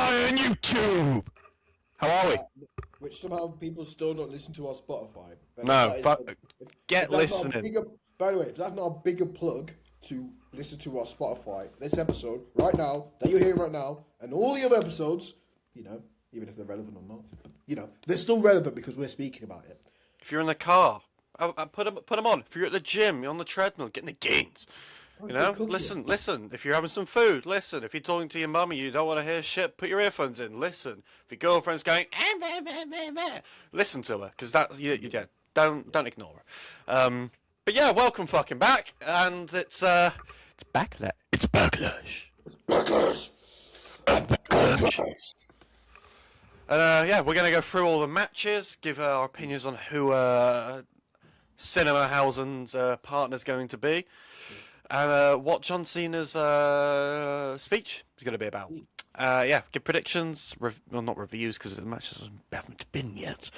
Spotify and YouTube. How are we? Which somehow people still don't listen to our Spotify. No, get listening. By the way, if that's not a bigger plug to listen to our Spotify, this episode right now that you're hearing right now, and all the other episodes, even if they're relevant or not, they're still relevant because we're speaking about it. If you're in the car, I put them on. If you're at the gym, you're on the treadmill, getting the gains. Listen. If you're having some food, listen. If you're talking to your mum and you don't want to hear shit, put your earphones in. Listen. If your girlfriend's going, listen to her, because don't ignore her. But yeah, welcome fucking back, and it's Backlash. It's Backlash. It's Backlash. Backlash. And we're gonna go through all the matches, give our opinions on who Danhausen's partner's going to be. And what John Cena's speech is going to be about. Give predictions. Not reviews because the matches haven't been yet.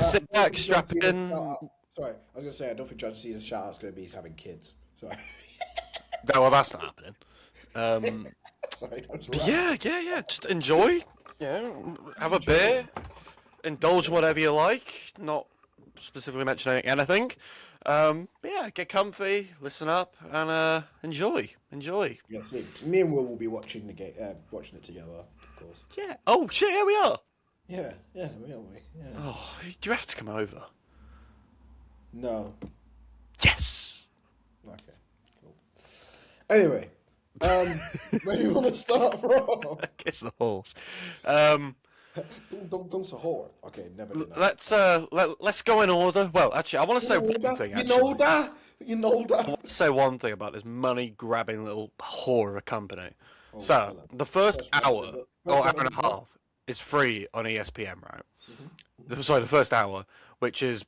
Sit back, strap it in. Sorry, I was going to say, I don't think John Cena's shout-out's going to be he's having kids. Sorry. No, well, that's not happening. Sorry, yeah. Just enjoy. Have a beer. Indulge in whatever you like. Not specifically mentioning anything. Get comfy, listen up, and enjoy. Yeah, see, me and Will be watching the game, watching it together, of course. Yeah. Oh shit, here we are. Yeah, we are. Yeah. Oh, do you have to come over? No. Yes. Okay. Cool. Anyway, where do you want to start from? Kiss the horse. Don't say whore. Okay, never. Let's go in order. Well, actually, I want to say one thing. You know that. I want to say one thing about this money-grabbing little whore of a company. The first hour and a half is free on ESPN, right? Mm-hmm. Sorry, the first hour, which is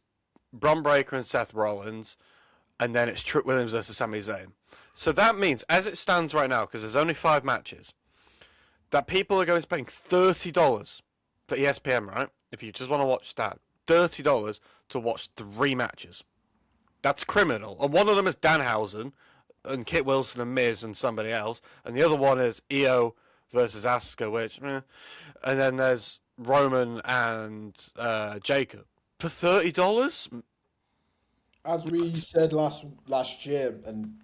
Bron Breakker and Seth Rollins, and then it's Trick Williams versus Sami Zayn. So that means, as it stands right now, because there's only 5 matches, that people are going to be paying $30 for ESPN, right? If you just want to watch that, $30 to watch 3 matches. That's criminal. And one of them is Danhausen and Kit Wilson and Miz and somebody else, and the other one is Iyo versus Asuka, and then there's Roman and Jacob for $30. As we said last year, and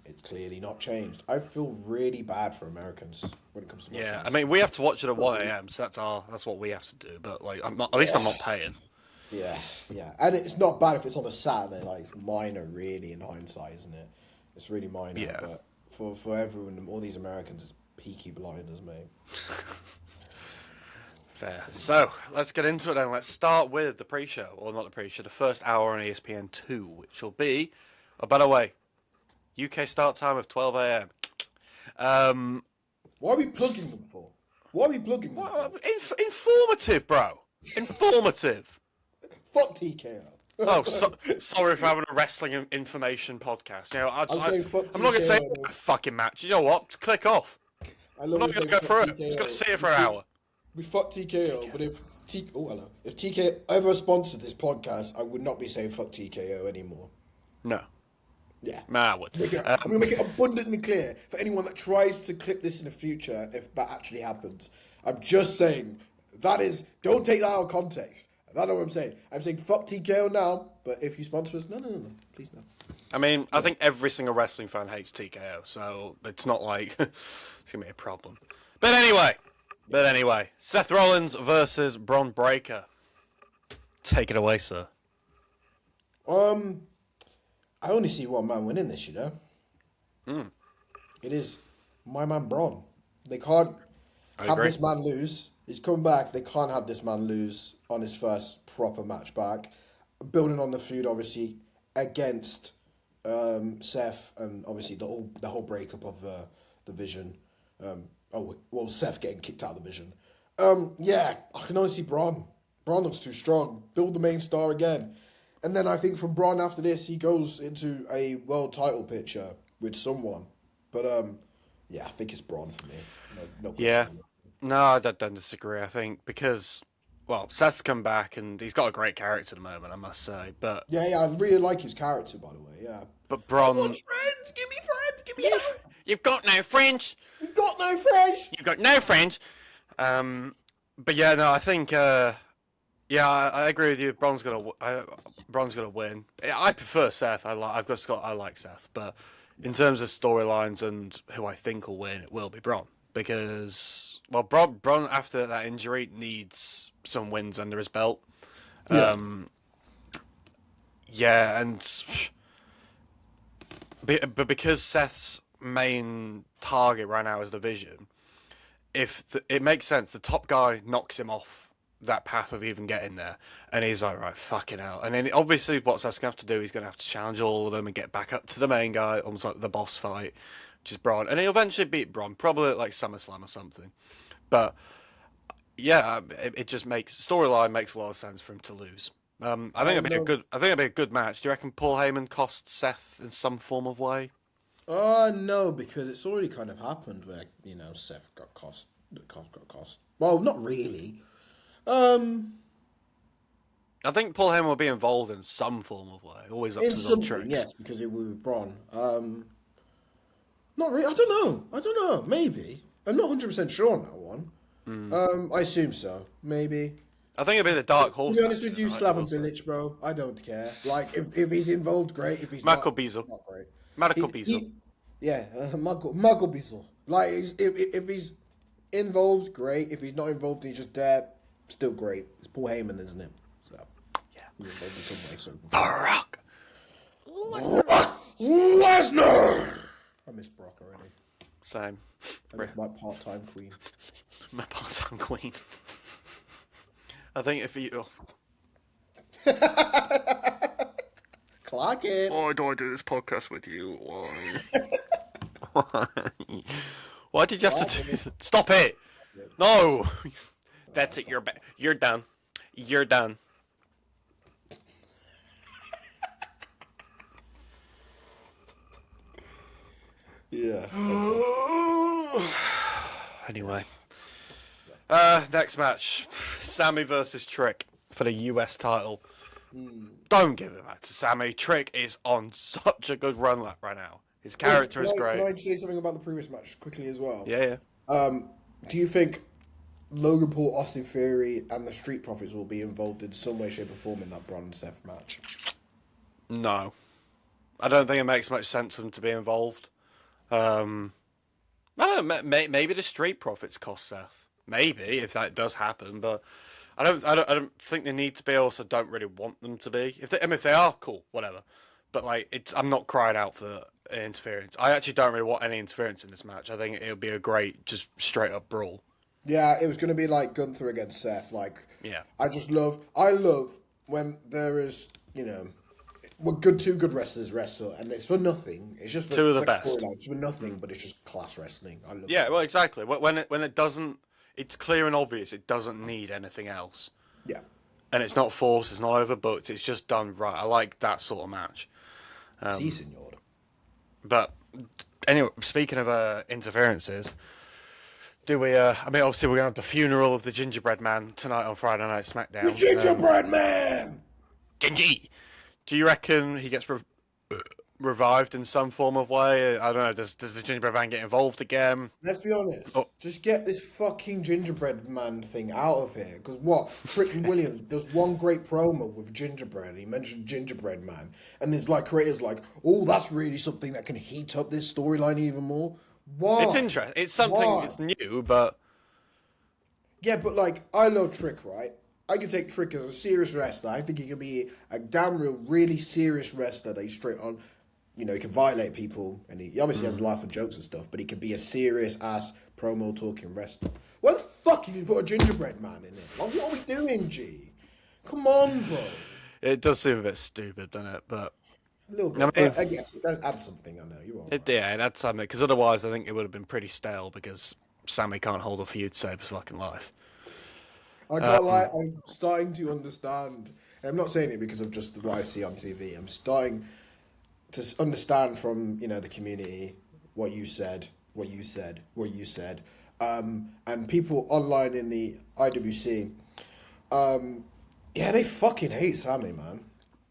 it's clearly not changed. I feel really bad for Americans when it comes to watching. I mean, we have to watch it at 1 a.m, so that's what we have to do. But at least I'm not paying. Yeah, and it's not bad if it's on a Saturday. Like, it's minor, really, in hindsight, isn't it? It's really minor. Yeah. But for everyone, all these Americans, it's Peaky Blinders, mate. Fair. So, let's get into it then. Let's start with the pre-show, or not the pre-show, the first hour on ESPN 2, which will be, by the way, UK start time of 12 a.m. What are we plugging them for? Informative, bro. Informative. Fuck TKO. Sorry for having a wrestling information podcast. I'm not going to say a fucking match. You know what? Just click off. I'm not going to go through it. I'm just going to sit here for an hour. We fuck TKO, but if TKO ever sponsored this podcast, I would not be saying fuck TKO anymore. No. Yeah. I would. I'm going to make it abundantly clear for anyone that tries to clip this in the future, if that actually happens. I'm just saying, don't take that out of context. That's what I'm saying. I'm saying fuck TKO now, but if you sponsor us, no, please no. I mean, I think every single wrestling fan hates TKO, so it's not like it's going to be a problem. But anyway, Seth Rollins versus Bron Breakker. Take it away, sir. I only see one man winning this, It is my man Bron. They can't have this man lose. He's come back. They can't have this man lose on his first proper match back. Building on the feud, obviously, against Seth, and obviously the whole breakup of the Vision. Seth getting kicked out of the Vision. I can only see Bron. Bron looks too strong. Build the main star again. And then I think from Bron after this, he goes into a world title picture with someone. But, I think it's Bron for me. No question. No, I don't disagree. I think because, Seth's come back and he's got a great character at the moment, I must say. But I really like his character, by the way, yeah. But Bron... I want friends! Give me friends! Give me help! You've got no friends! You've got no friends. You've got no friends. But yeah, no, I think I agree with you. Bron's gonna win. I prefer Seth. I like Seth, but in terms of storylines and who I think will win, it will be Bron because Bron after that injury needs some wins under his belt. Yeah, but because Seth's main target right now is the Vision, it makes sense. The top guy knocks him off that path of even getting there, and he's like, right, fucking hell. And then obviously what Seth's going to have to do, he's going to have to challenge all of them and get back up to the main guy, almost like the boss fight, which is Bron. And he'll eventually beat Bron, probably at like SummerSlam or something. But yeah, it just storyline makes a lot of sense for him to lose. I think it'd be a good match. Do you reckon Paul Heyman cost Seth in some form of way? No, because it's already kind of happened where, Seth got cost. Well, not really. I think Paul Heyman will be involved in some form of way. Always up to his own tricks. Yes, because it will be Bron. Not really. I don't know. Maybe. I'm not 100% sure on that one. I assume so. Maybe. I think it'll be the Dark Horse. To be honest with you, Slaven Bilic, bro, I don't care. Like, if he's involved, great. If he's Marco not, Biesel. not great. Marco Biesel. Marco Biesel. Like, if he's involved, great. If he's not involved, he's just there, still great. It's Paul Heyman, isn't it? So, yeah. He's involved in some way. Brock Lesnar! I miss Brock already. Same. I miss my part-time queen. My part-time queen. I think if you... Clock it. Why do I do this podcast with you? Why? Why did you have to do this? Stop it! No! That's it, you're done. You're done. Yeah. Anyway. Next match. Sami versus Trick for the US title. Don't give it back to Sami. Trick is on such a good run right now. His character is great. Can I say something about the previous match quickly as well? Yeah. Do you think Logan Paul, Austin Theory, and the Street Profits will be involved in some way, shape, or form in that Bron and Seth match? No. I don't think it makes much sense for them to be involved. I don't know, maybe the Street Profits cost Seth. Maybe, if that does happen, but I don't think they need to be. I also don't really want them to be. If they are, cool, whatever. But like, I'm not crying out for interference. I actually don't really want any interference in this match. I think it'll be a great, just straight up brawl. Yeah, it was going to be like Gunther against Seth. Like, yeah, I love when there is, two good wrestlers wrestle, and it's for nothing. It's just for, two of the best. It's for nothing, but it's just class wrestling. I love it. Yeah, well, exactly. When it doesn't, it's clear and obvious. It doesn't need anything else. Yeah, and it's not forced. It's not overbooked. It's just done right. I like that sort of match. Si, senor. But anyway, speaking of interferences, do we? Obviously, we're gonna have the funeral of the Gingerbread Man tonight on Friday Night SmackDown. The Gingerbread Man. Gingy. Do you reckon he gets revived in some form of way? I don't know. Does the Gingerbread Man get involved again? Let's be honest. Just get this fucking Gingerbread Man thing out of here. Because what? Frickin' Williams does one great promo with Gingerbread. He mentioned Gingerbread Man. And there's like creators like, oh, that's really something that can heat up this storyline even more. Why? It's interesting. It's something that's new, but... Yeah, but like, I love Trick, right? I can take Trick as a serious wrestler. I think he can be a damn real, really serious wrestler that he's straight on. He can violate people, and he obviously has a life of jokes and stuff, but he can be a serious-ass promo-talking wrestler. Why the fuck have you put a Gingerbread Man in it? Like, what are we doing, G? Come on, bro. It does seem a bit stupid, doesn't it? But a little bit. I guess it does add something, I know. You're all right. Yeah, it adds something, because otherwise I think it would have been pretty stale, because Sami can't hold a feud to save his fucking life. I can't lie, I'm starting to understand. I'm not saying it because of just what I see on TV. I'm starting to understand from, the community what you said, and people online in the IWC, they fucking hate Sami, man.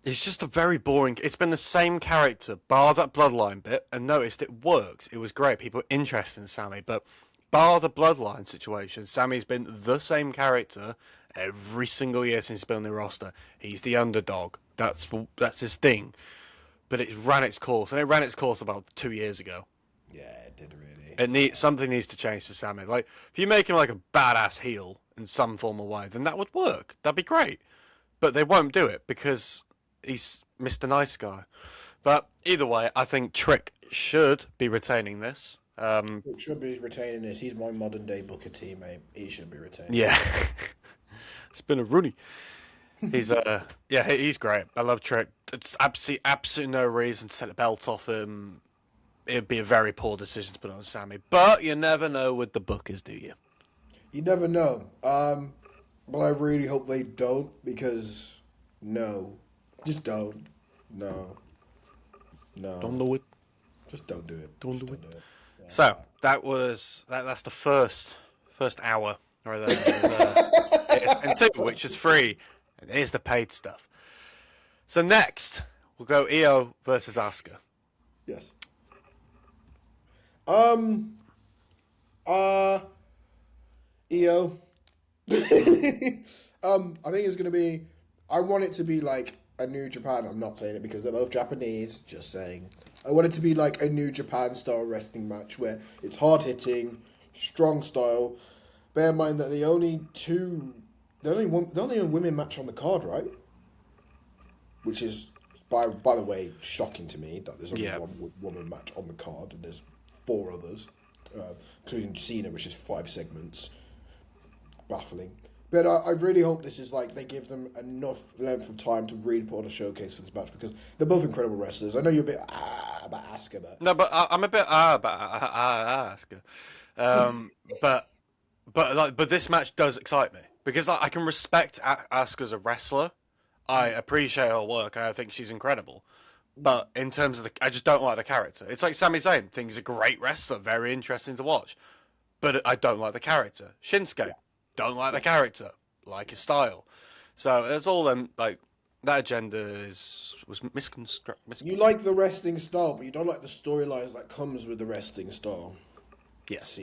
It's just a very boring. It's been the same character, bar that Bloodline bit, and noticed it works. It was great. People were interested in Sami, but bar the Bloodline situation, Sami's been the same character every single year since he's been on the roster. He's the underdog. That's his thing. But it ran its course, and it ran its course about 2 years ago. Yeah, it did really. Something needs to change to Sami. Like, if you make him like a badass heel in some form or way, then that would work. That'd be great. But they won't do it because he's Mr. Nice Guy. But either way, I think Trick should be retaining this. Trick should be retaining this. He's my modern day Booker T, mate. He should be retaining. Yeah, it's been a Rooney. He's he's great. I love Trick. It's absolutely no reason to take the belt off him. It'd be a very poor decision to put on Sami. But you never know with the bookers, do you? You never know. But I really hope they don't, because no. Just don't. No. Don't do it. Just don't do it. Don't do it. Yeah. So that's the first hour. Or ESPN2, which is free. And here's the paid stuff. So next, we'll go Iyo versus Asuka. Yes. Iyo. I think it's gonna be. I want it to be like a New Japan. I'm not saying it because they're both Japanese. Just saying. I want it to be like a New Japan style wrestling match where it's hard hitting, strong style. Bear in mind that the only women match on the card, right? Which is, by the way, shocking to me that there's only one woman match on the card, and there's 4 others, including Cena, which is 5 segments. Baffling. But I really hope this is like they give them enough length of time to really put on a showcase for this match, because they're both incredible wrestlers. I know you're a bit about Asuka, but no, but I'm a bit about Asuka. But this match does excite me because I can respect Asuka as a wrestler. I appreciate her work, and I think she's incredible. But in terms of I just don't like the character. It's like Sami Zayn. Think he's a great wrestler, very interesting to watch. But I don't like the character. Shinsuke, don't like the character, like his style. So it's all them like that agenda was misconstrued. You like the wrestling style, but you don't like the storylines that comes with the wrestling style. Yes.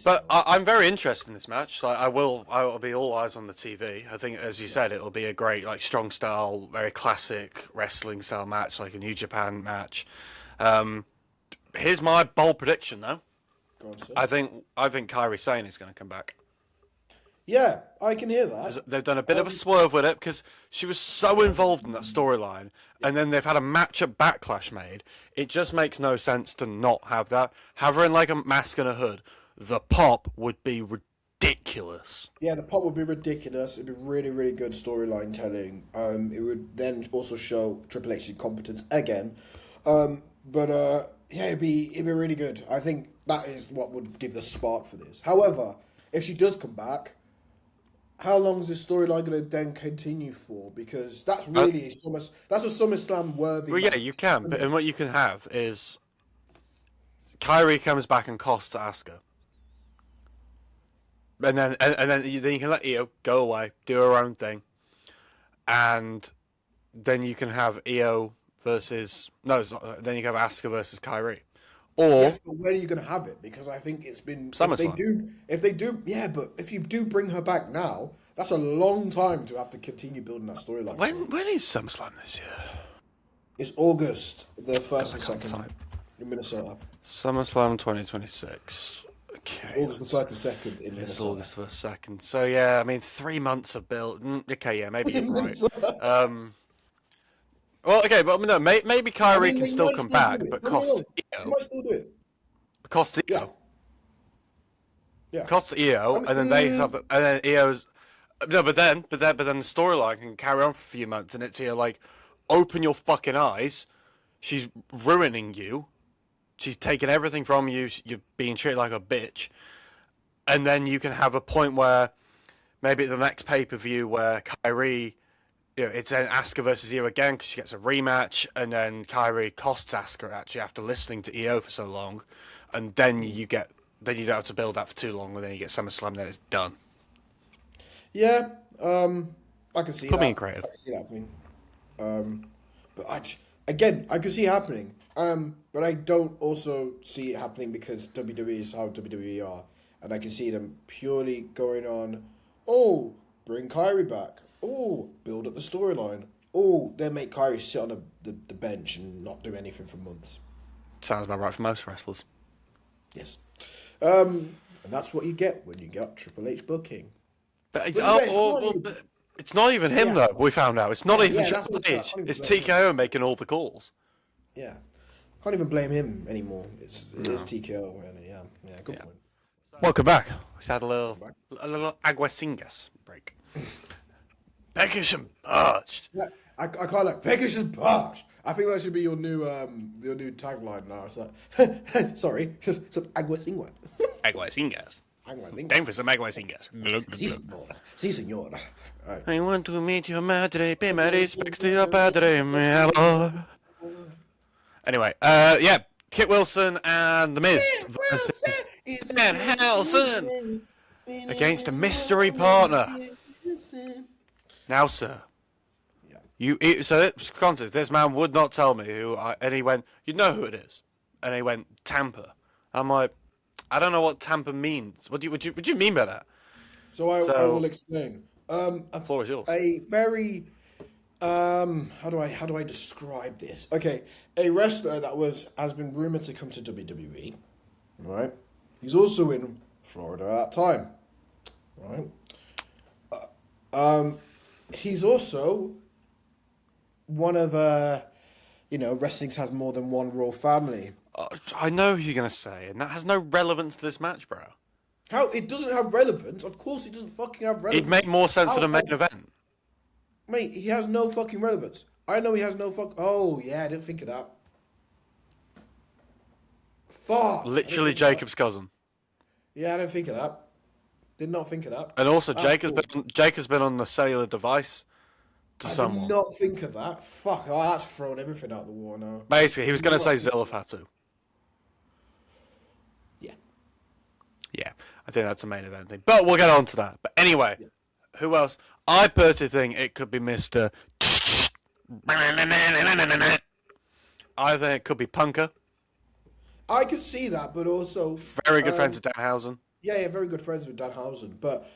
But I'm very interested in this match. Like I will be all eyes on the TV. I think, as you said, it'll be a great, like, strong style, very classic wrestling style match, like a New Japan match. Here's my bold prediction, though. Go on, sir. I think Kairi Sane is going to come back. Yeah, I can hear that. They've done a bit of a swerve with it because she was so involved in that storyline, and then they've had a match at Backlash made. It just makes no sense to not have that. Have her in like a mask and a hood. The pop would be ridiculous. Yeah, the pop would be ridiculous. It'd be really, really good storyline telling. It would then also show Triple H's competence again. Yeah, it'd be really good. I think that is what would give the spark for this. However, if she does come back, how long is this storyline going to then continue for? Because that's really a SummerSlam worthy. Well, yeah, you can. But and what you can have is Kairi comes back and costs Asuka. And then you can let Iyo go away, do her own thing, and then you can have Iyo versus then you can have Asuka versus Kairi, or yes, but where are you going to have it? Because I think it's been if they do, yeah, but if you do bring her back now, that's a long time to have to continue building that storyline. When is SummerSlam this year? It's August the 1st and 2nd in Minnesota. SummerSlam 2026. Okay. August the 1st and 2nd in Minnesota. It's August the 2nd. So yeah, I mean 3 months of build. Okay, yeah, maybe you're right. Well, okay, but no, maybe Kairi can still come back, but cost Iyo. You might still do it. Cost Iyo. Yeah. Cost Iyo, and then they have, and then Io's. No, but then the storyline can carry on for a few months, and it's Iyo like, open your fucking eyes. She's ruining you. She's taking everything from you. You're being treated like a bitch. And then you can have a point where maybe the next pay-per-view where Kairi, it's an Asuka versus Iyo again because she gets a rematch, and then Kairi costs Asuka actually after listening to Iyo for so long, and then you don't have to build that for too long, and then you get SummerSlam, and then it's done. Yeah, I can see that. Put me in creative. I can see that. But again, I could see it happening. But I don't also see it happening because WWE is how WWE are. And I can see them purely going on, oh, bring Kyrie back. Oh, build up the storyline. Oh, then make Kyrie sit on the bench and not do anything for months. Sounds about right for most wrestlers. Yes. And that's what you get when you get Triple H booking. But it's not even him, though, we found out. It's not even Triple H. It's TKO making all the calls. Yeah. Can't even blame him anymore. It is TKO, really. Yeah, good point. Welcome back. We had a little Aguasingas break. Peckish and parched. Yeah, I call it peckish and parched. I think that should be your new tagline now. It's like, sorry, just some Aguasingas. Aguasingas. Time for some Aguasingas. Sí, señor. Right. I want to meet your madre, pay my respects to your padre, mi amor. Anyway, Kit Wilson and The Miz versus Danhausen against a mystery partner. Now, sir, context, this man would not tell me and he went, you know who it is? And he went, Tampa. I'm like, I don't know what Tampa means. What do you mean by that? So I will explain. The floor is yours. A very how do I describe this? Okay, a wrestler that has been rumored to come to WWE, right? He's also in Florida at that time, right? He's also one of wrestling has more than one royal family. I know who you're gonna say, and that has no relevance to this match, bro. How it doesn't have relevance? Of course, it doesn't fucking have relevance. It'd make more sense for the main event. Mate, he has no fucking relevance. I know he has no fuck. Oh yeah, I didn't think of that. Fuck. Literally Jacob's cousin. Yeah, I didn't think of that. Did not think of that. And also, Jacob's been on the cellular device to someone. I did not think of that. Fuck, that's thrown everything out the water now. Basically, he was going to say Zilla Fatu. Yeah. Yeah, I think that's the main event thing. But we'll get on to that. But anyway, who else? I personally think it could be Mr. I think it could be Punker. I could see that, but also... Very good friends with Danhausen. Yeah, very good friends with Danhausen. But,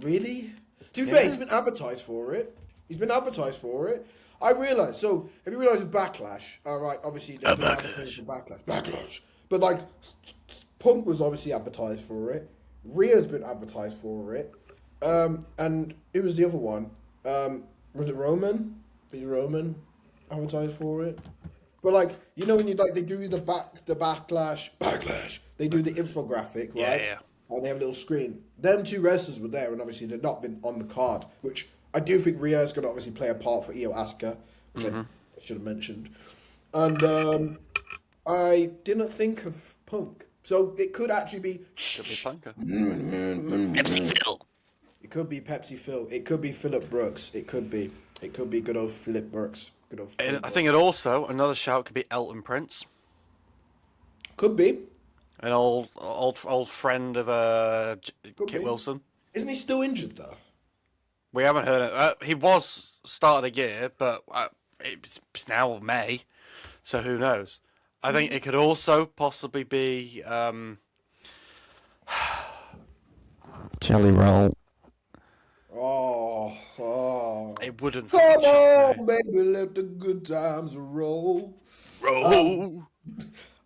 really? To be fair, he's been advertised for it. I realise. So, if you realise with Backlash, alright, obviously... Backlash. But, like, Punk was obviously advertised for it. Rhea's been advertised for it. And who was the other one? Was it Roman? Was Roman advertised for it? But like, you know when they do the backlash, they do the infographic, right? Yeah. And they have a little screen. Them two wrestlers were there, and obviously they've not been on the card, which I do think Rhea's going to obviously play a part for Iyo Asuka, which I should have mentioned. And I didn't think of Punk, so it could actually be. Could be Punker. Pepsi Phil. It could be Pepsi Phil. It could be Phillip Brooks. It could be good old Phillip Brooks. I think it also, another shout could be Elton Prince. Could be. An old friend of Kit Wilson. Isn't he still injured though? We haven't heard it. He was start of the year, but it's now May, so who knows? I think it could also possibly be Jelly Roll. Oh. It wouldn't. Come on, baby, let the good times roll. Roll.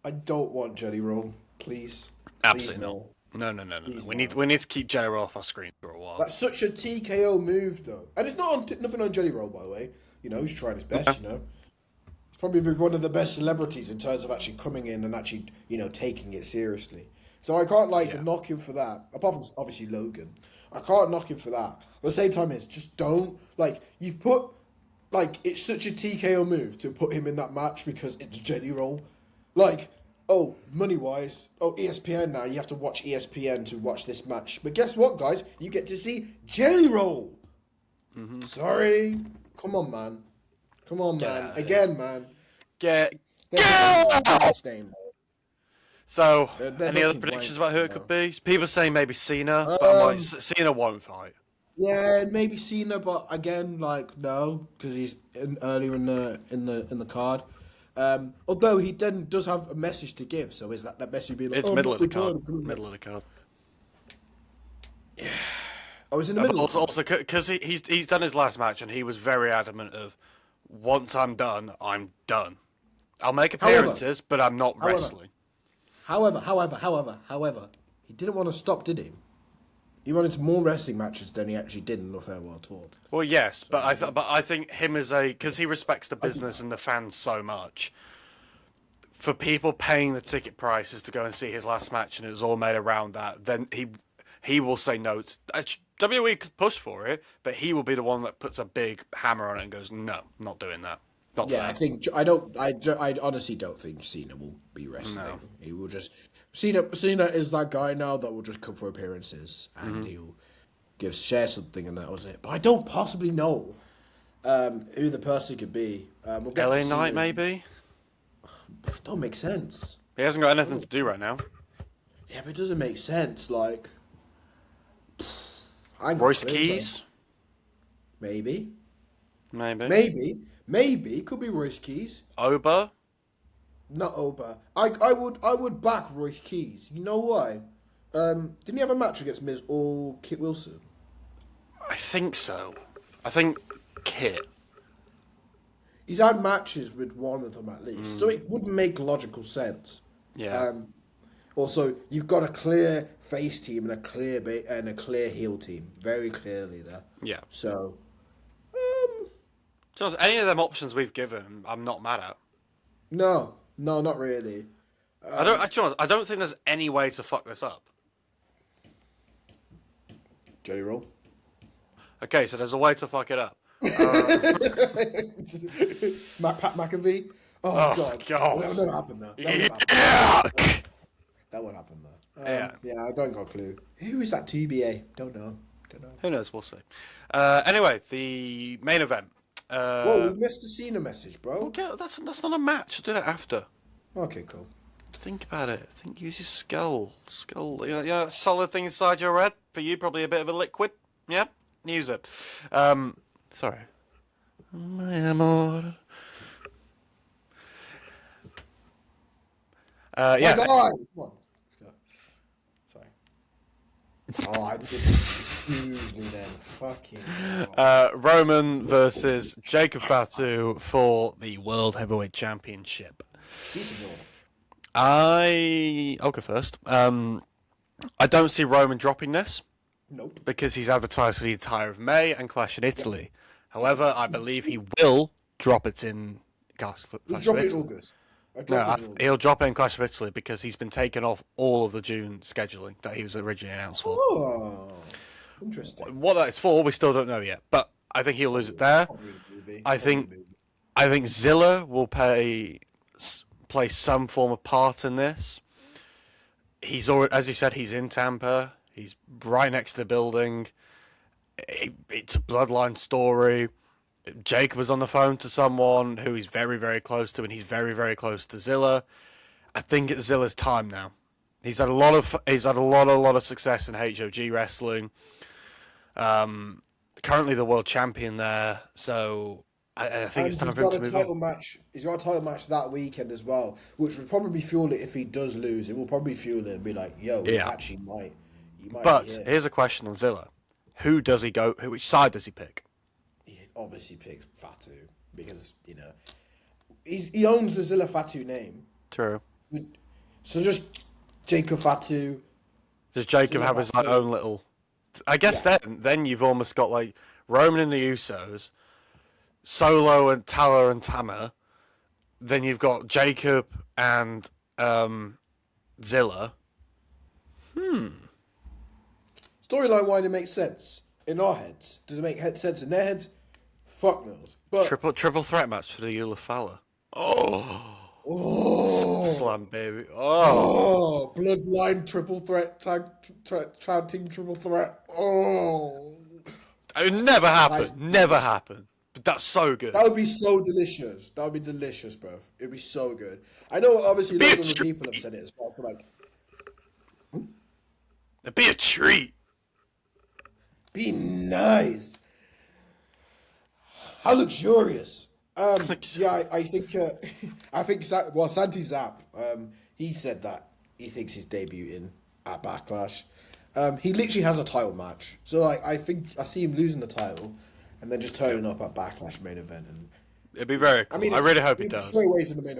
I don't want Jelly Roll, please. Absolutely not. No. We need to keep Jelly Roll off our screen for a while. That's such a TKO move, though, and it's not nothing on Jelly Roll, by the way. You know, he's trying his best. You know, he's probably been one of the best celebrities in terms of actually coming in and actually, taking it seriously. So I can't knock him for that. Apart from obviously Logan. I can't knock him for that. But at the same time, it's just don't. You've put... it's such a TKO move to put him in that match because it's Jelly Roll. Money-wise... ESPN now. You have to watch ESPN to watch this match. But guess what, guys? You get to see Jelly Roll. Mm-hmm. Sorry. Come on, man. Again, man. Get out! So, they're any other predictions about who it could be? People saying maybe Cena, but I'm like, Cena won't fight. Yeah, maybe Cena, but again, like no, because he's earlier in the card. Although he then does have a message to give, so is that message being like, It's "Oh, I'm middle not of the card. retarded"? Middle of the card. Oh, it's in the But middle of the card. also because he's done his last match and he was very adamant of, once I'm done, I'm done. I'll make However, appearances, but I'm not however, wrestling. however, he didn't want to stop, did he? He wanted more wrestling matches than he actually did in the farewell tour. Well, yes, So, but I think him as because he respects the business and the fans so much. For people paying the ticket prices to go and see his last match, and it was all made around that, then he will say no. WWE could push for it, but he will be the one that puts a big hammer on it and goes, "No, not doing that. Not yeah, fair." I think I honestly don't think Cena will be wrestling. No. He will just Cena is that guy now that will just come for appearances and he'll share something and that was it. But I don't possibly know who the person could be. We'll get LA to Knight, Cena's- maybe. It don't make sense. He hasn't got anything to do right now. Yeah, but it doesn't make sense. Like, I ain't got a Royce clue, Keys, but maybe, maybe. maybe it could be Royce Keys. Oba. Not Oba. I would back Royce Keys. You know why? Didn't he have a match against Miz or Kit Wilson? I think so. I think Kit. He's had matches with one of them at least, so it would make logical sense. Yeah. Also, you've got a clear face team and a clear heel team, very clearly there. Yeah. So, To be honest, any of them options we've given, I'm not mad at. no, not really. I don't think there's any way to fuck this up. Jelly roll. Okay, so there's a way to fuck it up. Pat McAfee. Oh, God. That never happened though. Yuck! That won't happen though. Yeah, I don't got a clue. Who is that TBA? Don't know. Who knows? We'll see. Anyway, the main event. Whoa, we missed the Cena message, bro. Okay, that's not a match. Do that after. Okay, cool. Think about it. Use your skull. Yeah, solid thing inside your head. For you, probably a bit of a liquid. Yeah, use it. Sorry. My amor. Yeah. My God! Come on. Sorry. Oh, I did excuse me then. Fucking hell. Roman versus Jacob Fatu for the World Heavyweight Championship. Si, senor. I'll go first. I don't see Roman dropping this. Nope. Because he's advertised for the entire of May and Clash in Italy. However, I believe he will drop it in Clash He'll of drop it in Italy. August. He'll drop it in Clash of Italy because he's been taken off all of the June scheduling that he was originally announced for. Oh, interesting. What that's for, we still don't know yet. But I think he'll lose it there. I think Zilla will play some form of part in this. He's already, as you said, he's in Tampa. He's right next to the building. It's a bloodline story. Jacob was on the phone to someone who he's very, very close to, and he's very, very close to Zilla. I think it's Zilla's time now. He's had a lot of success in HOG wrestling. Currently the world champion there, so I think it's time for him to move on. He's got a title match that weekend as well, which would probably fuel it if he does lose. It will probably fuel it and be like, "Yo, actually might." But here's a question on Zilla: who does he go? Which side does he pick? He obviously picks Fatu because he owns the Zilla Fatu name. True. So just Jacob Fatu. Does Jacob have his own little? I guess then you've almost got like Roman and the Usos, Solo and Tala and Tama. Then you've got Jacob and Zilla. Storyline wise, it makes sense in our heads. Does it make sense in their heads? Fuck knows. But Triple threat match for the Ulafala. Oh, slam baby. Oh, Bloodline triple threat tag team triple threat. Oh, it would never happen. Never happen. But that's so good. That would be so delicious. That would be delicious, bro. It'd be so good. I know, obviously, lots of other people have said it as well. For like, it'd be a treat. Be nice. How luxurious. Yeah, I think Santi Zap, he said that he thinks he's debuting at Backlash. He literally has a title match, so like I think I see him losing the title, and then just turning up at Backlash main event, and it'd be very cool. I really hope he does. Straight in the main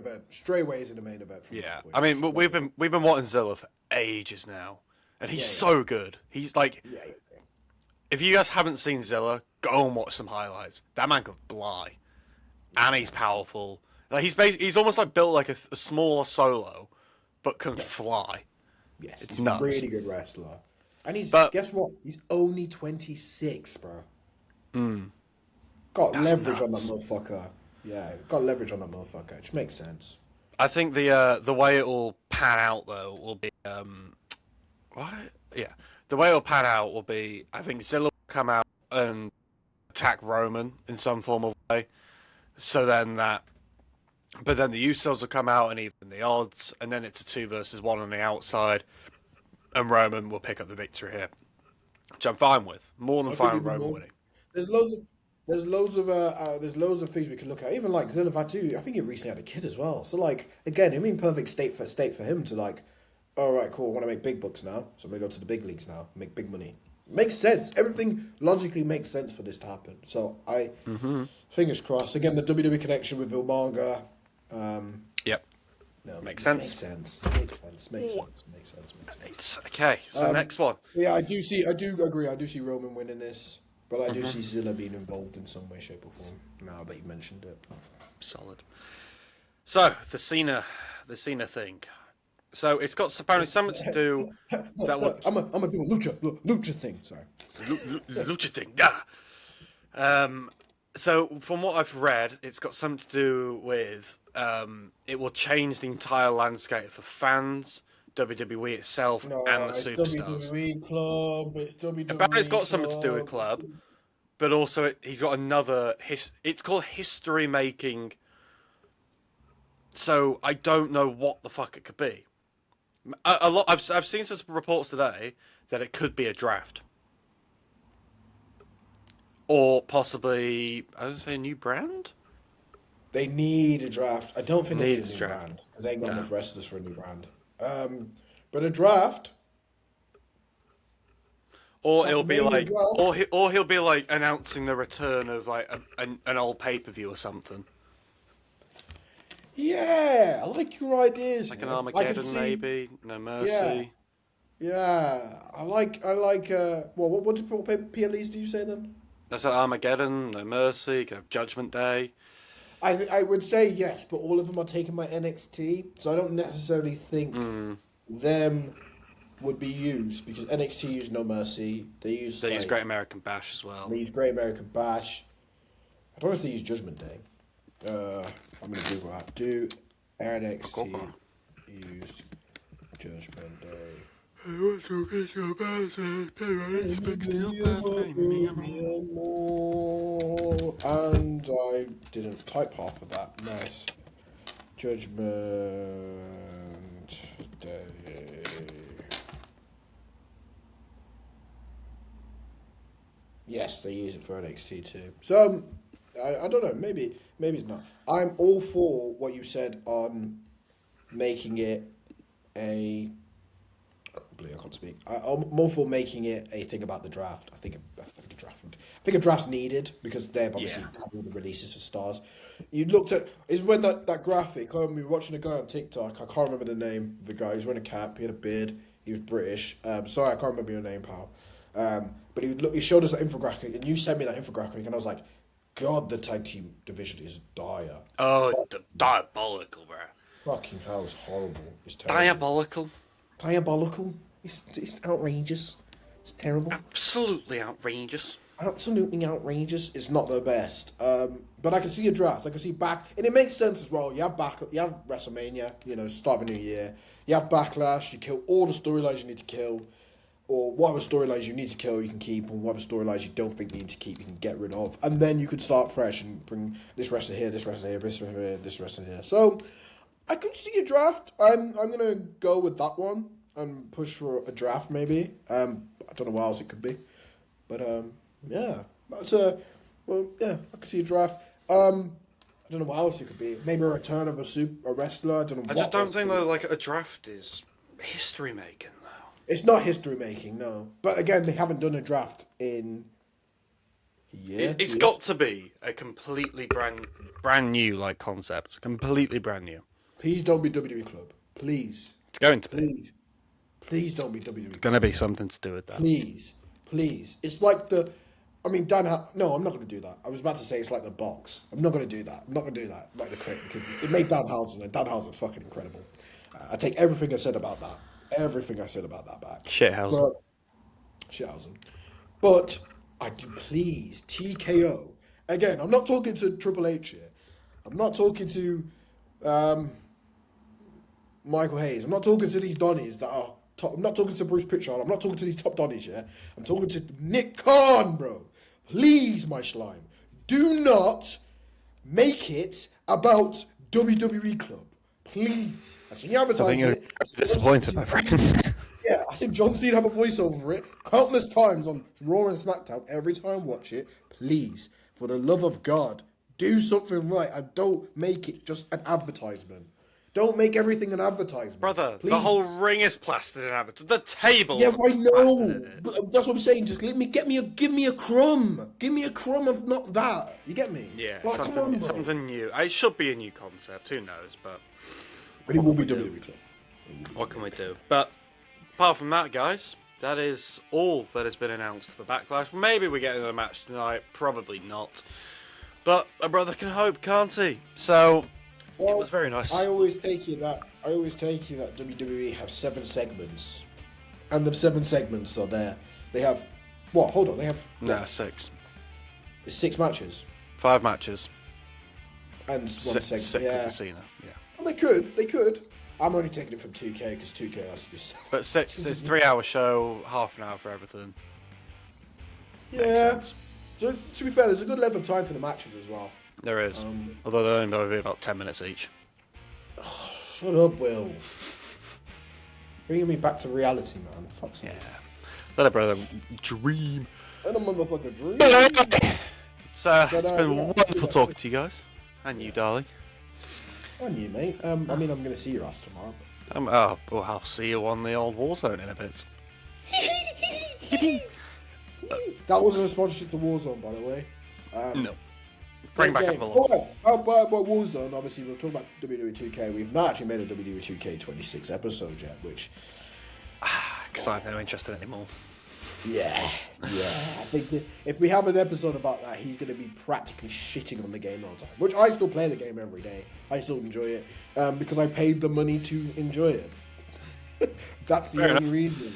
event. Yeah, I mean, we've been wanting Zilla for ages now, and he's so good. He's like, if you guys haven't seen Zilla, go and watch some highlights. That man can fly, and he's powerful. Like he's almost like built like a smaller Solo, but can fly. Yes, it's he's nuts. A really good wrestler. And guess what? He's only 26, bro. Got leverage on that motherfucker. Yeah, got leverage on that motherfucker. Which makes sense. I think the way it will pan out though will be what? Yeah, the way it will pan out will be I think Zilla will come out and attack Roman in some form of way. So then but then the Usos will come out and even the odds, and then it's a 2 versus 1 on the outside, and Roman will pick up the victory here, which I'm fine with. More than fine with Roman winning. There's loads of things we can look at. Even like Zilla Fatu, I think he recently had a kid as well. So like again, I mean, perfect state for him to like, all right, cool. I want to make big bucks now, so I'm gonna go to the big leagues now, make big money. Makes sense. Everything logically makes sense for this to happen. So fingers crossed. Again, the WWE connection with Vilmanga. Yep. No, makes sense. Makes sense. Okay, so next one. Yeah, I do agree. I do see Roman winning this, but I do see Zilla being involved in some way, shape, or form. Now that you mentioned it, solid. So the Cena thing. So it's got apparently something to do. That what I'm gonna do a lucha thing. Sorry, lucha thing. Yeah. So from what I've read, it's got something to do with it will change the entire landscape for fans, WWE itself, and the superstars. WWE club. Apparently, it's got something to do with club, but also he's got another. It's called history making. So I don't know what the fuck it could be. A lot. I've seen some reports today that it could be a draft. Or possibly, I would say, a new brand? They need a draft. I don't think they need a new brand. They ain't got enough wrestlers for a new brand. But a draft... Or it'll be like... Or he'll be like announcing the return of like an old pay-per-view or something. Yeah, I like your ideas. Like an Armageddon, maybe? No Mercy. Yeah. I like what PLEs do you say then? That's like Armageddon, No Mercy, you could have Judgment Day. I would say yes, but all of them are taken by NXT, so I don't necessarily think them would be used, because NXT use No Mercy. They use Great American Bash as well. They use Great American Bash. I don't know if they use Judgment Day. I'm going to Google that. Do NXT use Judgment Day? And I didn't type half of that. Nice. Judgment Day. Yes, they use it for NXT too. So, I don't know. Maybe it's not. I'm all for what you said on making it a... I can't speak. I'm more for making it a thing about the draft. I think a draft's needed, because they're obviously having the releases for stars. You looked at is when that graphic. We were watching a guy on TikTok. I can't remember the name of the guy. He was wearing a cap. He had a beard. He was British. Sorry, I can't remember your name, pal. But he showed us that infographic, and you sent me that infographic, and I was like, God, the tag team division is dire. Oh, diabolical, bro. Fucking hell, it's horrible. It's terrible. Diabolical. It's outrageous. It's terrible. Absolutely outrageous. Absolutely outrageous. It's not the best. But I can see a draft. I can see back, and it makes sense as well. You have WrestleMania. Start of a new year. You have Backlash. You kill all the storylines you need to kill, or whatever storylines you need to kill, you can keep, and whatever storylines you don't think you need to keep, you can get rid of, and then you could start fresh and bring this wrestler here, this wrestler here, this wrestler here, this wrestler here. So I could see a draft. I'm gonna go with that one and push for a draft maybe. I don't know what else it could be. But yeah, that's well, yeah, I can see a draft. I don't know what else it could be. Maybe a return of a wrestler. I don't know. I just don't think that like a draft is history making though. It's not history making, no. But again, they haven't done a draft in years. It's got to be a completely brand new like concept, completely brand new. Please don't be WWE Club. Please. It's going to be. Please don't be WWE. It's going to be something to do with that. Please. It's like the. I mean, no, I'm not going to do that. I was about to say it's like the box. I'm not going to do that. I'm not going to do that. Like the crit, because it made Danhausen, and Danhausen's fucking incredible. I take everything I said about that. Everything I said about that back. Shithausen. But I do please TKO. Again, I'm not talking to Triple H here. I'm not talking to Michael Hayes. I'm not talking to these Donnies that are top. I'm not talking to Bruce Pritchard. I'm not talking to these top Donnies, yeah? I'm talking to Nick Khan, bro. Please, my slime. Do not make it about WWE Club. Please. I see you advertise it. Disappointed, my friend. Yeah, I seen John Cena have a voiceover for it countless times on Raw and SmackDown. Every time I watch it, please, for the love of God, do something right and don't make it just an advertisement. Don't make everything an advertisement. Brother, please. The whole ring is plastered in advertisement. The table. Yeah, I know. But that's what I'm saying. Just give me a crumb. Give me a crumb of not that. You get me? Yeah, like, come on, bro. Something new. It should be a new concept. Who knows? But it will be WWE Club. What can we do? But apart from that, guys, that is all that has been announced for Backlash. Maybe we get into a match tonight. Probably not. But a brother can hope, can't he? So it was very nice. I always take you that WWE have 7 segments, and the 7 segments are there. They have what? Hold on, they have 6. It's 6 matches. 5 matches. And 1 segment. 6 with Cena. Yeah. Well, they could. I'm only taking it from 2K because 2K has to be 7. But 6, it's a 3-hour show, half an hour for everything. Yeah. So to be fair, there's a good level of time for the matches as well. There is. Although they're only going to be about 10 minutes each. Oh, shut up, Will. Bringing me back to reality, man. Fuck's sake. Yeah. Let a brother dream. Let a motherfucker dream. It's been wonderful talking to you guys. And you, darling. And you, mate. I mean, I'm going to see your ass tomorrow. Well, I'll see you on the old Warzone in a bit. That wasn't a sponsorship to Warzone, by the way. No. Bring back up a lot. But Warzone, obviously, we're talking about WWE 2K. We've not actually made a WWE 2K 26 episode yet, which... Because I have no interest in it anymore. Yeah. I think if we have an episode about that, he's going to be practically shitting on the game all the time. Which I still play the game every day. I still enjoy it. Because I paid the money to enjoy it. That's the only reason.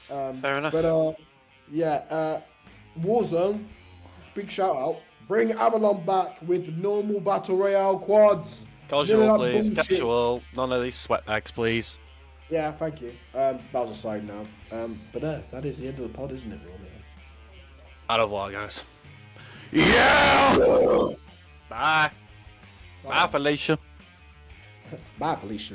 Fair enough. But, Warzone, big shout out. Bring Avalon back with normal Battle Royale quads. Casual, please. Casual. None of these sweatbags, please. Yeah, thank you. That was a side now. But that is the end of the pod, isn't it, Romy? Au revoir, guys. Yeah! Bye. Bye, Felicia. Bye, Felicia.